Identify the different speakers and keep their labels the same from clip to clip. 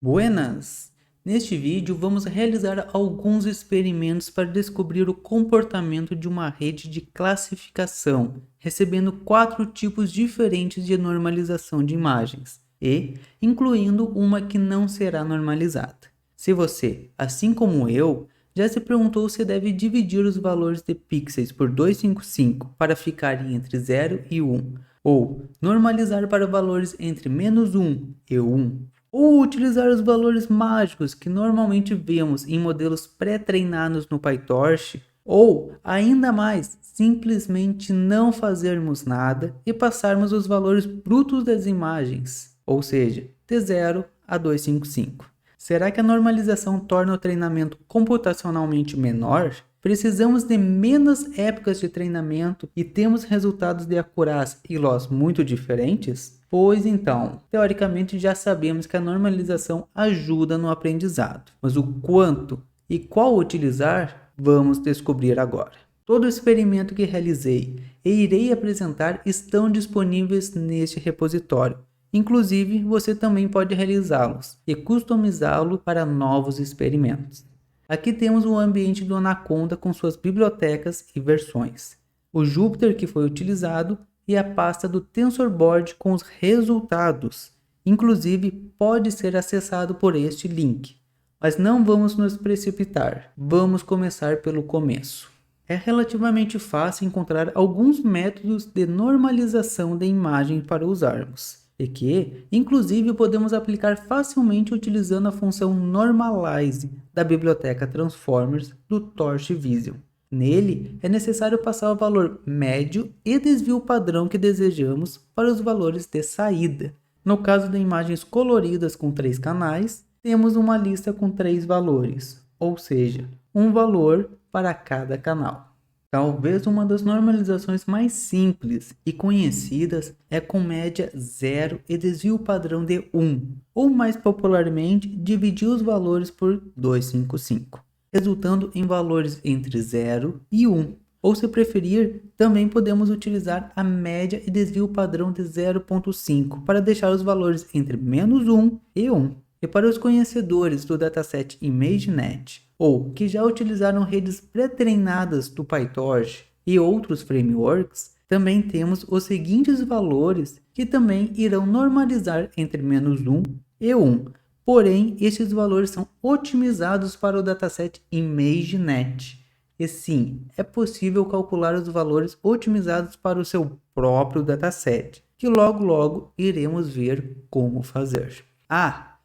Speaker 1: Buenas! Neste vídeo vamos realizar alguns experimentos para descobrir o comportamento de uma rede de classificação, recebendo 4 tipos diferentes de normalização de imagens e incluindo uma que não será normalizada. Se você, assim como eu, já se perguntou se deve dividir os valores de pixels por 255 para ficarem entre 0 e 1, ou normalizar para valores entre -1 e 1, ou utilizar os valores mágicos que normalmente vemos em modelos pré-treinados no PyTorch, ou, ainda mais, simplesmente não fazermos nada e passarmos os valores brutos das imagens, ou seja, de 0 a 255. Será que a normalização torna o treinamento computacionalmente menor? Precisamos de menos épocas de treinamento e temos resultados de acurácia e loss muito diferentes? Pois então, teoricamente já sabemos que a normalização ajuda no aprendizado, mas o quanto e qual utilizar, vamos descobrir agora. Todo o experimento que realizei e irei apresentar estão disponíveis neste repositório. Inclusive, você também pode realizá-los e customizá-lo para novos experimentos. Aqui temos o ambiente do Anaconda com suas bibliotecas e versões, o Jupyter que foi utilizado e a pasta do TensorBoard com os resultados. Inclusive, pode ser acessado por este link. Mas não vamos nos precipitar, vamos começar pelo começo. É relativamente fácil encontrar alguns métodos de normalização da imagem para usarmos, e que, inclusive, podemos aplicar facilmente utilizando a função Normalize da biblioteca Transformers do Torch Vision. Nele, é necessário passar o valor médio e desvio padrão que desejamos para os valores de saída. No caso de imagens coloridas com 3 canais, temos uma lista com 3 valores, ou seja, um valor para cada canal. Talvez uma das normalizações mais simples e conhecidas é com média 0 e desvio padrão de 1, ou mais popularmente, dividir os valores por 255, resultando em valores entre 0 e 1. Ou se preferir, também podemos utilizar a média e desvio padrão de 0.5 para deixar os valores entre -1 e 1. E para os conhecedores do dataset ImageNet, ou que já utilizaram redes pré-treinadas do PyTorch e outros frameworks, também temos os seguintes valores que também irão normalizar entre -1 e 1. Porém, estes valores são otimizados para o dataset ImageNet. E sim, é possível calcular os valores otimizados para o seu próprio dataset, que logo iremos ver como fazer.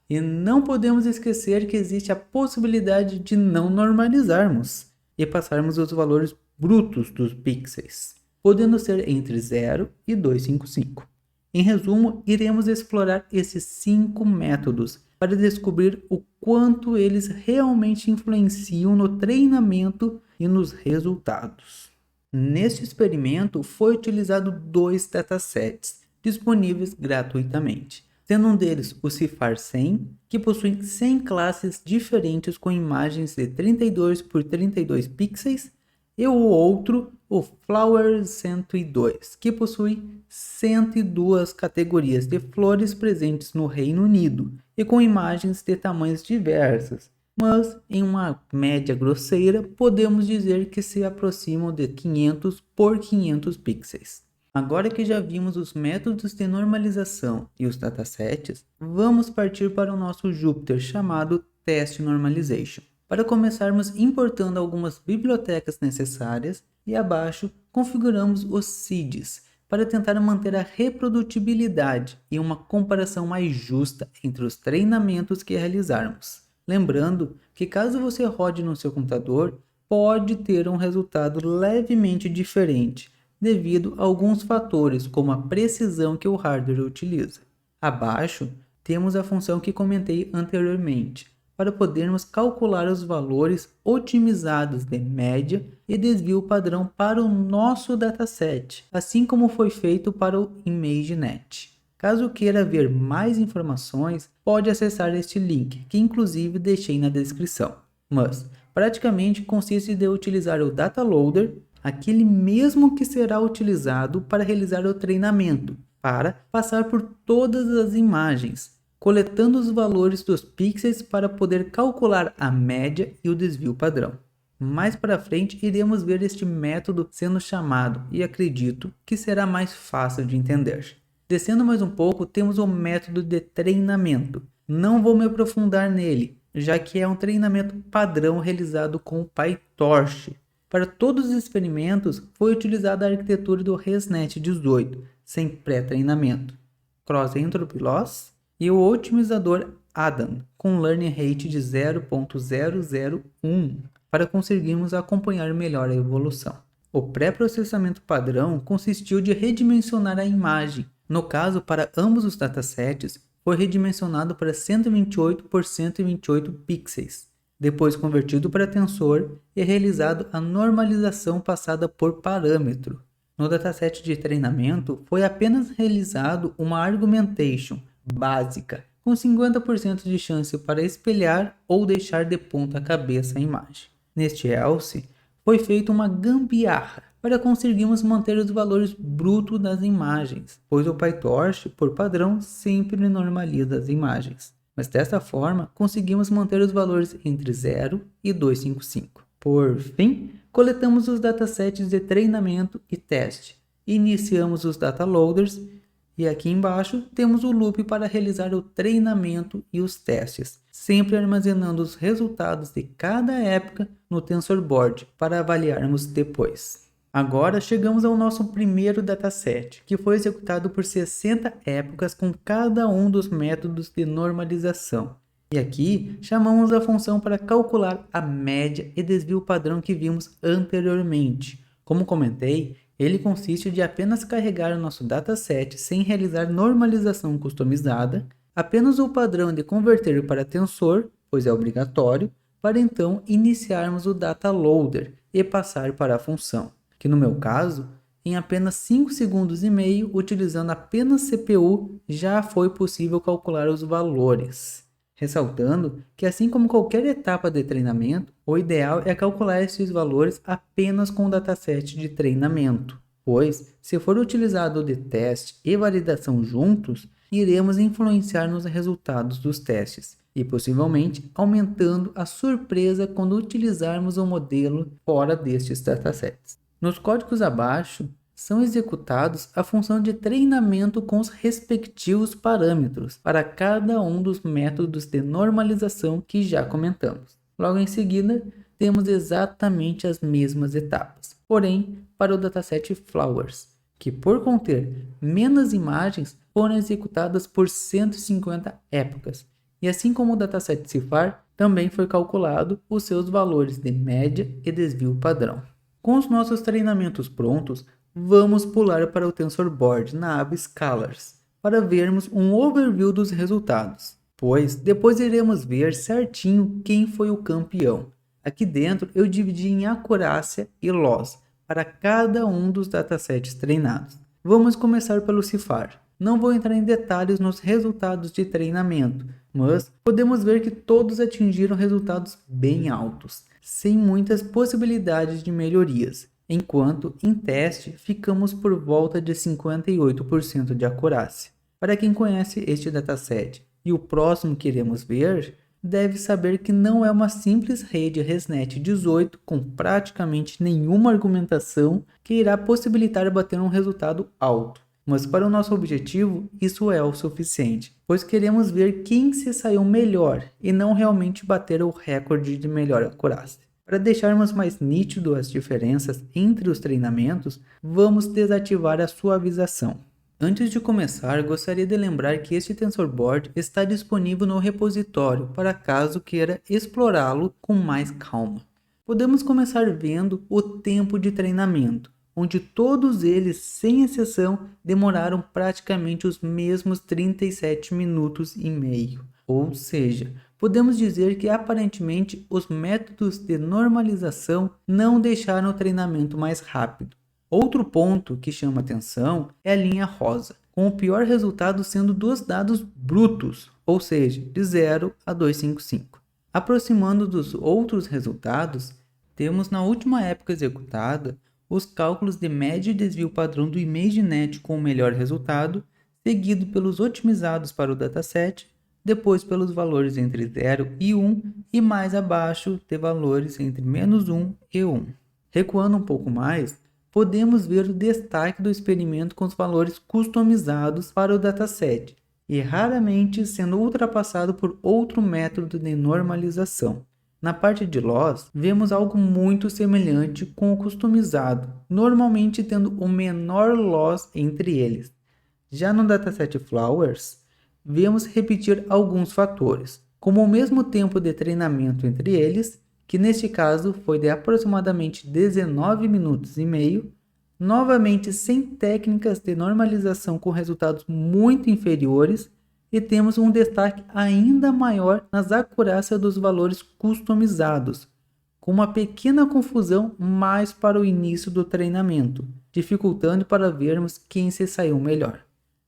Speaker 1: E não podemos esquecer que existe a possibilidade de não normalizarmos e passarmos os valores brutos dos pixels, podendo ser entre 0 e 255. Em resumo, iremos explorar esses 5 métodos para descobrir o quanto eles realmente influenciam no treinamento e nos resultados. Neste experimento foi utilizado 2 datasets disponíveis gratuitamente, sendo um deles o Cifar 100, que possui 100 classes diferentes com imagens de 32 por 32 pixels, e o outro, o Flower 102, que possui 102 categorias de flores presentes no Reino Unido e com imagens de tamanhos diversos, mas em uma média grosseira podemos dizer que se aproximam de 500 por 500 pixels. Agora que já vimos os métodos de normalização e os datasets, vamos partir para o nosso Jupyter chamado Test Normalization. Para começarmos importando algumas bibliotecas necessárias e abaixo configuramos os seeds para tentar manter a reprodutibilidade e uma comparação mais justa entre os treinamentos que realizarmos. Lembrando que caso você rode no seu computador, pode ter um resultado levemente diferente, devido a alguns fatores, como a precisão que o hardware utiliza. Abaixo, temos a função que comentei anteriormente, para podermos calcular os valores otimizados de média e desvio padrão para o nosso dataset, assim como foi feito para o ImageNet. Caso queira ver mais informações, pode acessar este link, que inclusive deixei na descrição. Mas, praticamente consiste de utilizar o Data Loader, aquele mesmo que será utilizado para realizar o treinamento, para passar por todas as imagens, coletando os valores dos pixels para poder calcular a média e o desvio padrão. Mais para frente iremos ver este método sendo chamado e acredito que será mais fácil de entender. Descendo mais um pouco, temos o método de treinamento. Não vou me aprofundar nele, já que é um treinamento padrão realizado com o PyTorch. Para todos os experimentos, foi utilizada a arquitetura do ResNet 18, sem pré-treinamento, Cross Entropy Loss e o otimizador Adam, com Learning Rate de 0.001, para conseguirmos acompanhar melhor a evolução. O pré-processamento padrão consistiu de redimensionar a imagem. No caso, para ambos os datasets, foi redimensionado para 128 por 128 pixels, depois convertido para tensor e realizado a normalização passada por parâmetro. No dataset de treinamento, foi apenas realizado uma argumentation básica, com 50% de chance para espelhar ou deixar de ponta cabeça a imagem. Neste else, foi feita uma gambiarra para conseguirmos manter os valores brutos das imagens, pois o PyTorch, por padrão, sempre normaliza as imagens. Mas desta forma, conseguimos manter os valores entre 0 e 255. Por fim, coletamos os datasets de treinamento e teste. Iniciamos os data loaders e aqui embaixo temos o loop para realizar o treinamento e os testes, sempre armazenando os resultados de cada época no TensorBoard para avaliarmos depois. Agora chegamos ao nosso primeiro dataset, que foi executado por 60 épocas com cada um dos métodos de normalização. E aqui chamamos a função para calcular a média e desvio padrão que vimos anteriormente. Como comentei, ele consiste de apenas carregar o nosso dataset sem realizar normalização customizada, apenas o padrão de converter para tensor, pois é obrigatório, para então iniciarmos o data loader e passar para a função, que no meu caso, em apenas 5 segundos e meio, utilizando apenas CPU, já foi possível calcular os valores. Ressaltando que assim como qualquer etapa de treinamento, o ideal é calcular esses valores apenas com o dataset de treinamento, pois se for utilizado o de teste e validação juntos, iremos influenciar nos resultados dos testes e possivelmente aumentando a surpresa quando utilizarmos o modelo fora destes datasets. Nos códigos abaixo, são executados a função de treinamento com os respectivos parâmetros para cada um dos métodos de normalização que já comentamos. Logo em seguida, temos exatamente as mesmas etapas, porém para o dataset Flowers, que por conter menos imagens foram executadas por 150 épocas, e assim como o dataset Cifar, também foi calculado os seus valores de média e desvio padrão. Com os nossos treinamentos prontos, vamos pular para o TensorBoard na aba Scalars, para vermos um overview dos resultados, pois depois iremos ver certinho quem foi o campeão. Aqui dentro eu dividi em acurácia e loss para cada um dos datasets treinados. Vamos começar pelo Cifar. Não vou entrar em detalhes nos resultados de treinamento, mas podemos ver que todos atingiram resultados bem altos, sem muitas possibilidades de melhorias, enquanto em teste ficamos por volta de 58% de acurácia. Para quem conhece este dataset e o próximo que iremos ver, deve saber que não é uma simples rede ResNet 18 com praticamente nenhuma argumentação que irá possibilitar bater um resultado alto. Mas para o nosso objetivo, isso é o suficiente, pois queremos ver quem se saiu melhor e não realmente bater o recorde de melhor acurácia. Para deixarmos mais nítido as diferenças entre os treinamentos, vamos desativar a suavização. Antes de começar, gostaria de lembrar que este TensorBoard está disponível no repositório para caso queira explorá-lo com mais calma. Podemos começar vendo o tempo de treinamento, onde todos eles, sem exceção, demoraram praticamente os mesmos 37 minutos e meio. Ou seja, podemos dizer que aparentemente os métodos de normalização não deixaram o treinamento mais rápido. Outro ponto que chama atenção é a linha rosa, com o pior resultado sendo dos dados brutos, ou seja, de 0 a 255. Aproximando dos outros resultados, temos na última época executada os cálculos de média e desvio padrão do ImageNet com o melhor resultado, seguido pelos otimizados para o dataset, depois pelos valores entre 0 e 1 e mais abaixo de valores entre -1 e 1. Recuando um pouco mais, podemos ver o destaque do experimento com os valores customizados para o dataset e raramente sendo ultrapassado por outro método de normalização. Na parte de loss, vemos algo muito semelhante com o customizado, normalmente tendo o menor loss entre eles. Já no dataset Flowers, vemos repetir alguns fatores, como o mesmo tempo de treinamento entre eles, que neste caso foi de aproximadamente 19 minutos e meio, novamente sem técnicas de normalização com resultados muito inferiores, e temos um destaque ainda maior nas acurácias dos valores customizados, com uma pequena confusão mais para o início do treinamento, dificultando para vermos quem se saiu melhor.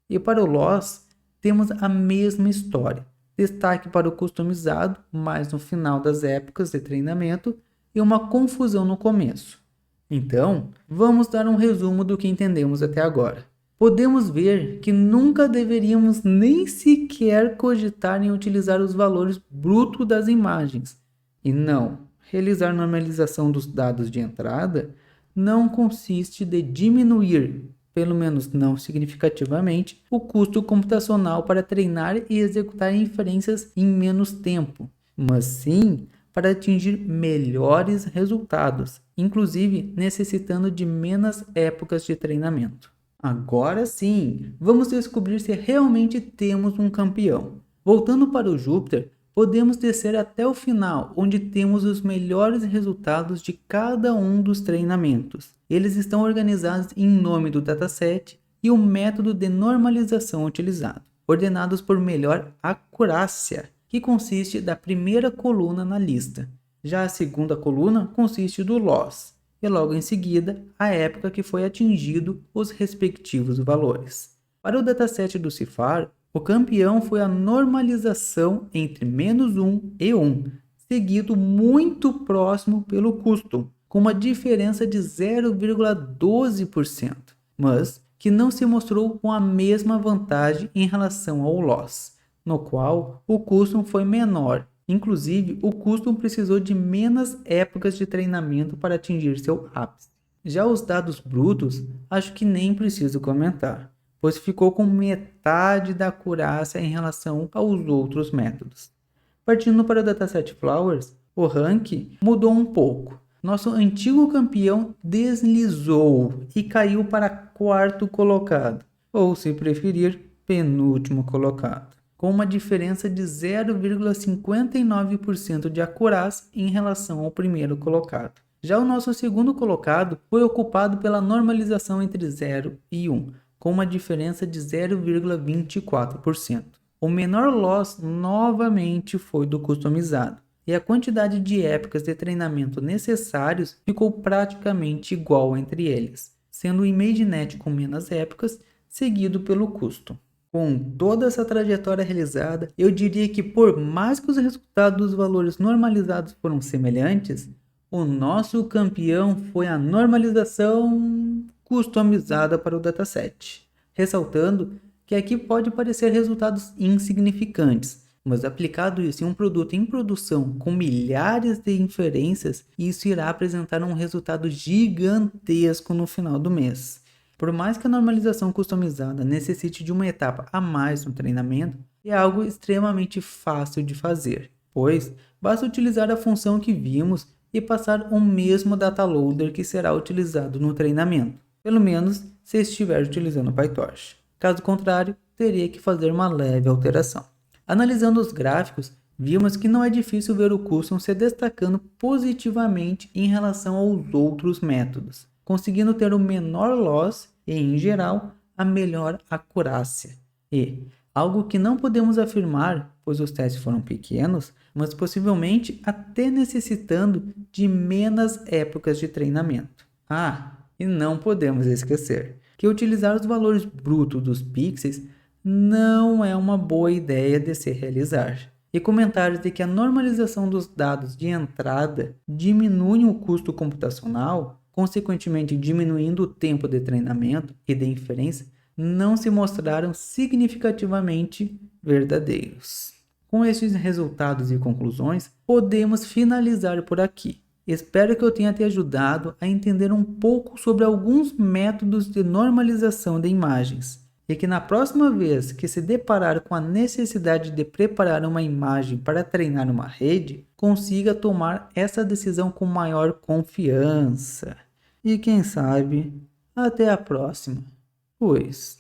Speaker 1: E para o loss, temos a mesma história, destaque para o customizado, mais no final das épocas de treinamento, e uma confusão no começo. Então, vamos dar um resumo do que entendemos até agora. Podemos ver que nunca deveríamos nem sequer cogitar em utilizar os valores brutos das imagens. E não, realizar normalização dos dados de entrada não consiste de diminuir, pelo menos não significativamente, o custo computacional para treinar e executar inferências em menos tempo, mas sim para atingir melhores resultados, inclusive necessitando de menos épocas de treinamento. Agora sim, vamos descobrir se realmente temos um campeão. Voltando para o Jupyter, podemos descer até o final, onde temos os melhores resultados de cada um dos treinamentos. Eles estão organizados em nome do dataset e o método de normalização utilizado, ordenados por melhor acurácia, que consiste da primeira coluna na lista. Já a segunda coluna consiste do loss, e logo em seguida a época que foi atingido os respectivos valores. Para o dataset do CIFAR, o campeão foi a normalização entre -1 e 1, seguido muito próximo pelo custom, com uma diferença de 0,12%, mas que não se mostrou com a mesma vantagem em relação ao loss, no qual o custom foi menor. Inclusive, o custom precisou de menos épocas de treinamento para atingir seu ápice. Já os dados brutos, acho que nem preciso comentar, pois ficou com metade da acurácia em relação aos outros métodos. Partindo para o dataset Flowers, o ranking mudou um pouco. Nosso antigo campeão deslizou e caiu para quarto colocado, ou se preferir, penúltimo colocado, com uma diferença de 0,59% de acurácia em relação ao primeiro colocado. Já o nosso segundo colocado foi ocupado pela normalização entre 0 e 1, com uma diferença de 0,24%. O menor loss novamente foi do customizado, e a quantidade de épocas de treinamento necessários ficou praticamente igual entre eles, sendo o ImageNet com menos épocas, seguido pelo custom. Com toda essa trajetória realizada, eu diria que por mais que os resultados dos valores normalizados foram semelhantes, o nosso campeão foi a normalização customizada para o dataset. Ressaltando que aqui pode parecer resultados insignificantes, mas aplicado isso em um produto em produção com milhares de inferências, isso irá apresentar um resultado gigantesco no final do mês. Por mais que a normalização customizada necessite de uma etapa a mais no treinamento, é algo extremamente fácil de fazer, pois basta utilizar a função que vimos e passar o mesmo dataloader que será utilizado no treinamento, pelo menos se estiver utilizando o PyTorch. Caso contrário, teria que fazer uma leve alteração. Analisando os gráficos, vimos que não é difícil ver o custom se destacando positivamente em relação aos outros métodos, conseguindo ter o menor loss e, em geral, a melhor acurácia. E, algo que não podemos afirmar, pois os testes foram pequenos, mas possivelmente até necessitando de menos épocas de treinamento. E não podemos esquecer que utilizar os valores brutos dos pixels não é uma boa ideia de se realizar. E comentários de que a normalização dos dados de entrada diminui o custo computacional, consequentemente diminuindo o tempo de treinamento e de inferência, não se mostraram significativamente verdadeiros. Com estes resultados e conclusões, podemos finalizar por aqui. Espero que eu tenha te ajudado a entender um pouco sobre alguns métodos de normalização de imagens e que na próxima vez que se deparar com a necessidade de preparar uma imagem para treinar uma rede, consiga tomar essa decisão com maior confiança. E quem sabe, até a próxima. Pois.